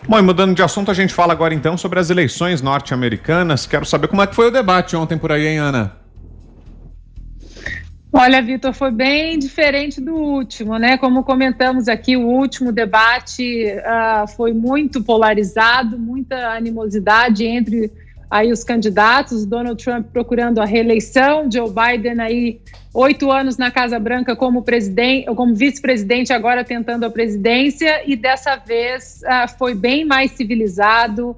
Bom, e mudando de assunto, a gente fala agora então sobre as eleições norte-americanas. Quero saber como é que foi o debate ontem por aí, hein, Ana? Olha, Vitor, foi bem diferente do último, né? Como comentamos aqui, o último debate foi muito polarizado, muita animosidade entre aí os candidatos, Donald Trump procurando a reeleição, Joe Biden aí 8 anos na Casa Branca como vice-presidente, agora tentando a presidência, e dessa vez foi bem mais civilizado.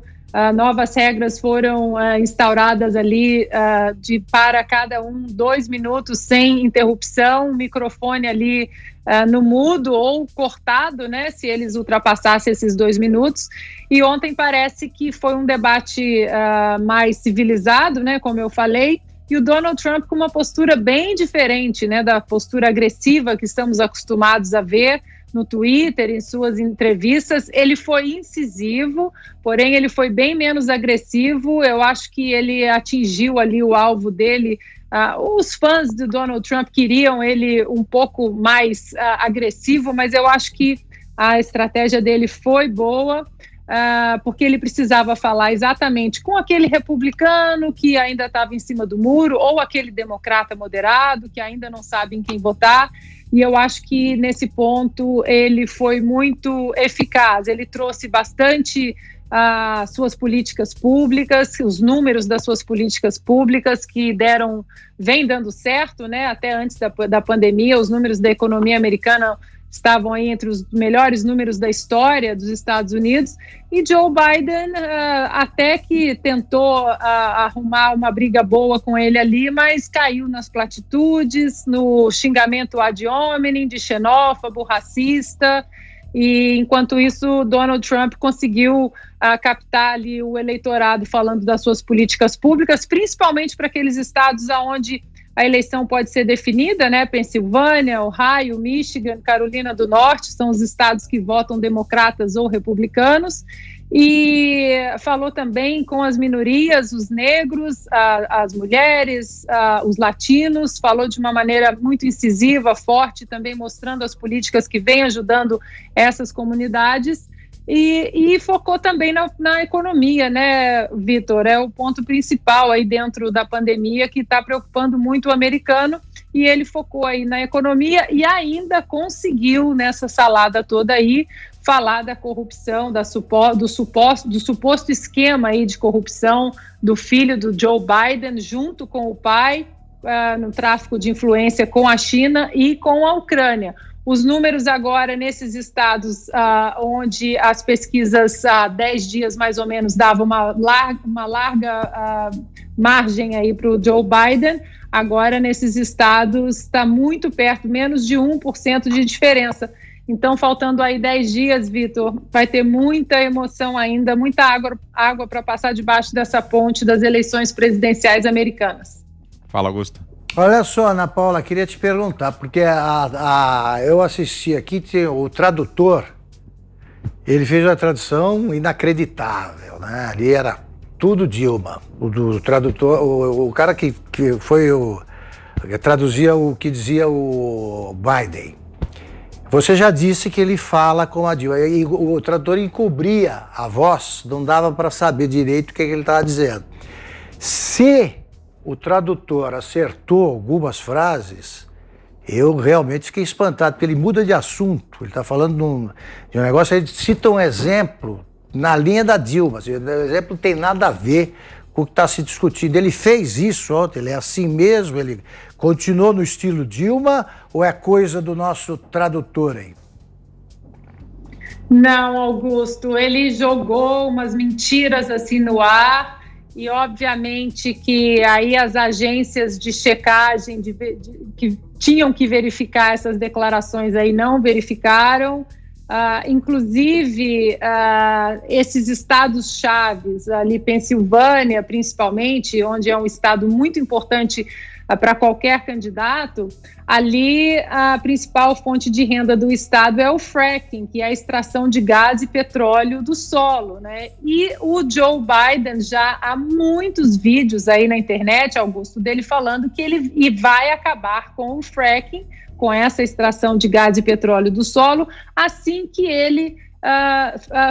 Novas regras foram instauradas ali para cada 2 minutos sem interrupção, microfone ali no mudo ou cortado, né, se eles ultrapassassem esses 2 minutos. E ontem parece que foi um debate mais civilizado, né, como eu falei, e o Donald Trump com uma postura bem diferente, né, da postura agressiva que estamos acostumados a ver no Twitter, em suas entrevistas. Ele foi incisivo, porém ele foi bem menos agressivo. Eu acho que ele atingiu ali o alvo dele. Os fãs do Donald Trump queriam ele um pouco mais agressivo, mas eu acho que a estratégia dele foi boa, porque ele precisava falar exatamente com aquele republicano que ainda estava em cima do muro, ou aquele democrata moderado que ainda não sabe em quem votar. E eu acho que nesse ponto ele foi muito eficaz. Ele trouxe bastante suas políticas públicas, os números das suas políticas públicas que vem dando certo, né? Até antes da pandemia, os números da economia americana estavam aí entre os melhores números da história dos Estados Unidos. E Joe Biden até que tentou arrumar uma briga boa com ele ali, mas caiu nas platitudes, no xingamento ad hominem, de xenófobo, racista. E enquanto isso, Donald Trump conseguiu captar ali o eleitorado falando das suas políticas públicas, principalmente para aqueles estados onde a eleição pode ser definida, né? Pensilvânia, Ohio, Michigan, Carolina do Norte, são os estados que votam democratas ou republicanos. E falou também com as minorias, os negros, as mulheres, os latinos, falou de uma maneira muito incisiva, forte, também mostrando as políticas que vêm ajudando essas comunidades. E focou também na economia, né, Vitor? É o ponto principal aí dentro da pandemia que está preocupando muito o americano, e ele focou aí na economia e ainda conseguiu, nessa salada toda aí, falar da corrupção, do suposto esquema aí de corrupção do filho do Joe Biden, junto com o pai, no tráfico de influência com a China e com a Ucrânia. Os números agora nesses estados onde as pesquisas há 10 dias mais ou menos davam uma larga margem aí para o Joe Biden, agora nesses estados está muito perto, menos de 1% de diferença. Então, faltando aí 10 dias, Vitor, vai ter muita emoção ainda, muita água para passar debaixo dessa ponte das eleições presidenciais americanas. Fala, Augusto. Olha só, Ana Paula, queria te perguntar, porque eu assisti aqui, o tradutor, ele fez uma tradução inacreditável, né? Ali era tudo Dilma, o tradutor, o cara que traduzia o que dizia o Biden. Você já disse que ele fala com a Dilma, e o tradutor encobria a voz, não dava para saber direito o que ele estava dizendo. Se o tradutor acertou algumas frases, eu realmente fiquei espantado, porque ele muda de assunto, ele está falando de um negócio, ele cita um exemplo na linha da Dilma, o exemplo não tem nada a ver com o que está se discutindo. Ele fez isso ontem, ele é assim mesmo, ele continuou no estilo Dilma, ou é coisa do nosso tradutor aí? Não, Augusto, ele jogou umas mentiras assim no ar, e obviamente que aí as agências de checagem que tinham que verificar essas declarações aí não verificaram. Inclusive, esses estados-chaves, ali Pensilvânia principalmente, onde é um estado muito importante para qualquer candidato, ali a principal fonte de renda do estado é o fracking, que é a extração de gás e petróleo do solo, né? E o Joe Biden já há muitos vídeos aí na internet, Augusto, dele falando que ele vai acabar com o fracking, com essa extração de gás e petróleo do solo, assim que ele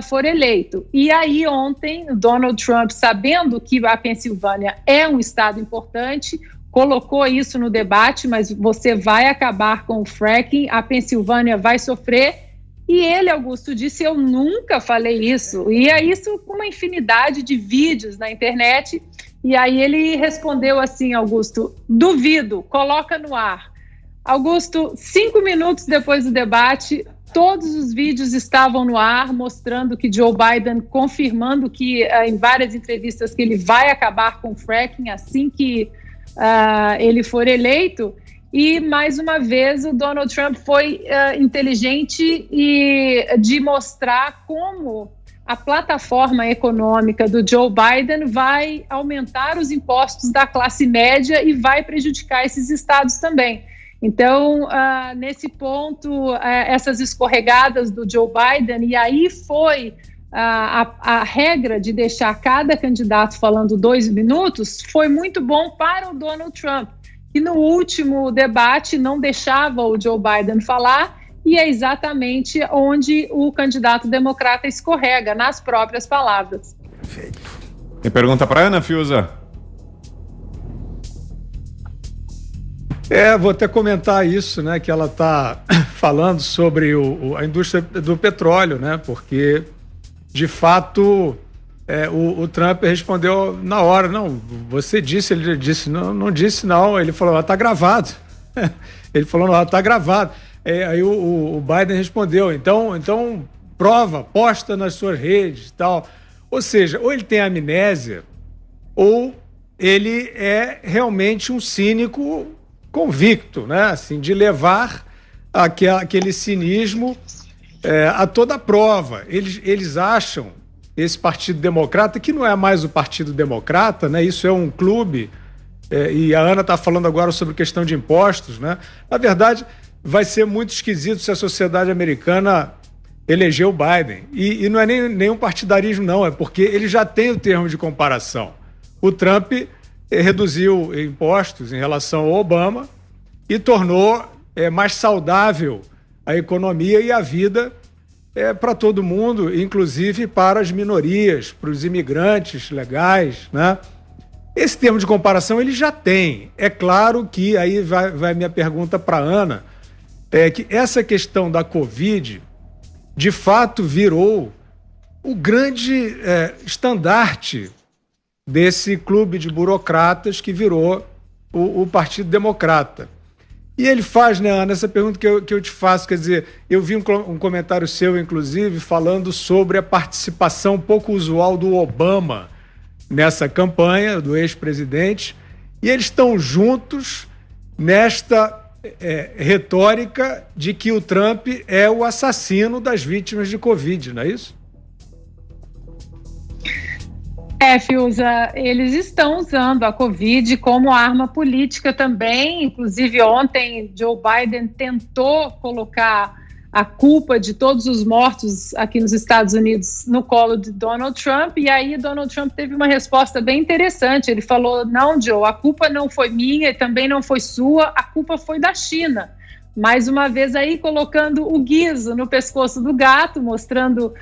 for eleito. E aí ontem, o Donald Trump, sabendo que a Pensilvânia é um estado importante, colocou isso no debate, mas você vai acabar com o fracking, a Pensilvânia vai sofrer. E ele, Augusto, disse: eu nunca falei isso. E é isso com uma infinidade de vídeos na internet. E aí ele respondeu assim: Augusto, duvido, coloca no ar. Augusto, 5 minutos depois do debate, todos os vídeos estavam no ar, mostrando que Joe Biden, confirmando que em várias entrevistas que ele vai acabar com o fracking assim que ele for eleito. E, mais uma vez, o Donald Trump foi inteligente de mostrar como a plataforma econômica do Joe Biden vai aumentar os impostos da classe média e vai prejudicar esses estados também. Então, nesse ponto, essas escorregadas do Joe Biden, e aí foi a regra de deixar cada candidato falando 2 minutos, foi muito bom para o Donald Trump, que no último debate não deixava o Joe Biden falar, e é exatamente onde o candidato democrata escorrega, nas próprias palavras. Perfeito. Tem pergunta para Ana Fiuza? Vou até comentar isso, né, que ela está falando sobre a indústria do petróleo, né, porque, de fato, o Trump respondeu na hora: não, você disse, ele disse, não disse não, ele falou: está gravado. Ele falou: não, está gravado. Aí o Biden respondeu: então prova, posta nas suas redes e tal. Ou seja, ou ele tem amnésia, ou ele é realmente um cínico convicto, né? Assim, de levar aquele cinismo a toda a prova. Eles acham, esse Partido Democrata, que não é mais o Partido Democrata, né? Isso é um clube, e a Ana está falando agora sobre questão de impostos, né? Na verdade, vai ser muito esquisito se a sociedade americana eleger o Biden. E não é nenhum partidarismo, não, é porque ele já tem o termo de comparação. O Trump reduziu impostos em relação ao Obama e tornou mais saudável a economia e a vida para todo mundo, inclusive para as minorias, para os imigrantes legais, né? Esse termo de comparação ele já tem. É claro que aí vai minha pergunta para a Ana, que essa questão da Covid, de fato, virou o grande estandarte desse clube de burocratas que virou o Partido Democrata. E ele faz, né, Ana, essa pergunta que eu te faço, quer dizer, eu vi um comentário seu, inclusive, falando sobre a participação pouco usual do Obama nessa campanha, do ex-presidente, e eles estão juntos nesta retórica de que o Trump é o assassino das vítimas de Covid, não é isso? Fiuza, eles estão usando a Covid como arma política também. Inclusive, ontem, Joe Biden tentou colocar a culpa de todos os mortos aqui nos Estados Unidos no colo de Donald Trump, e aí Donald Trump teve uma resposta bem interessante. Ele falou: não, Joe, a culpa não foi minha e também não foi sua, a culpa foi da China. Mais uma vez aí colocando o guizo no pescoço do gato, mostrando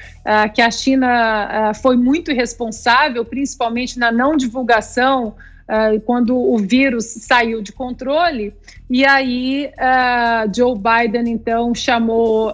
que a China foi muito irresponsável, principalmente na não divulgação, quando o vírus saiu de controle. E aí Joe Biden, então, chamou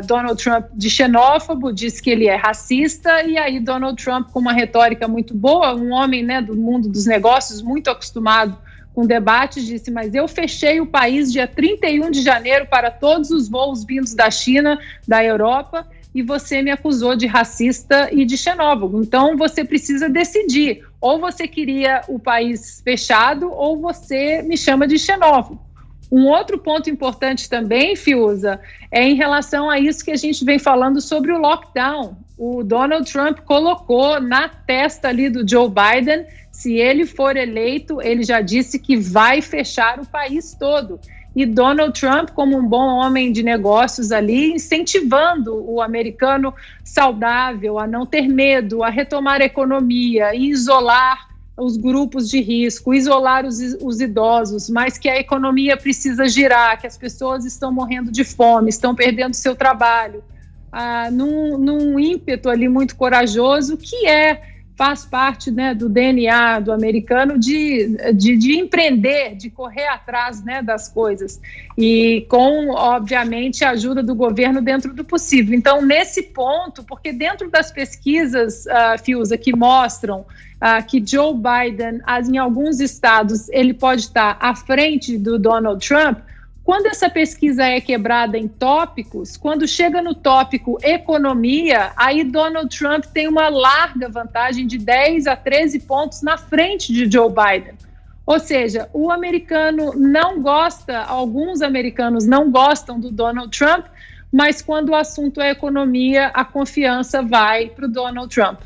Donald Trump de xenófobo, disse que ele é racista, e aí Donald Trump, com uma retórica muito boa, um homem, né, do mundo dos negócios, muito acostumado com debates, disse: mas eu fechei o país dia 31 de janeiro para todos os voos vindos da China, da Europa, e você me acusou de racista e de xenófobo. Então você precisa decidir, ou você queria o país fechado, ou você me chama de xenófobo. Um outro ponto importante também, Fiuza, é em relação a isso que a gente vem falando sobre o lockdown. O Donald Trump colocou na testa ali do Joe Biden: se ele for eleito, ele já disse que vai fechar o país todo. E Donald Trump, como um bom homem de negócios ali, incentivando o americano saudável a não ter medo, a retomar a economia e isolar os grupos de risco, isolar os idosos, mas que a economia precisa girar, que as pessoas estão morrendo de fome, estão perdendo seu trabalho. num ímpeto ali muito corajoso, que faz parte, né, do DNA do americano de empreender, de correr atrás, né, das coisas, e com, obviamente, a ajuda do governo dentro do possível. Então, nesse ponto, porque dentro das pesquisas, Fiuza, que mostram que Joe Biden, em alguns estados, ele pode estar à frente do Donald Trump, quando essa pesquisa é quebrada em tópicos, quando chega no tópico economia, aí Donald Trump tem uma larga vantagem de 10 a 13 pontos na frente de Joe Biden. Ou seja, o americano não gosta, alguns americanos não gostam do Donald Trump, mas quando o assunto é economia, a confiança vai para o Donald Trump.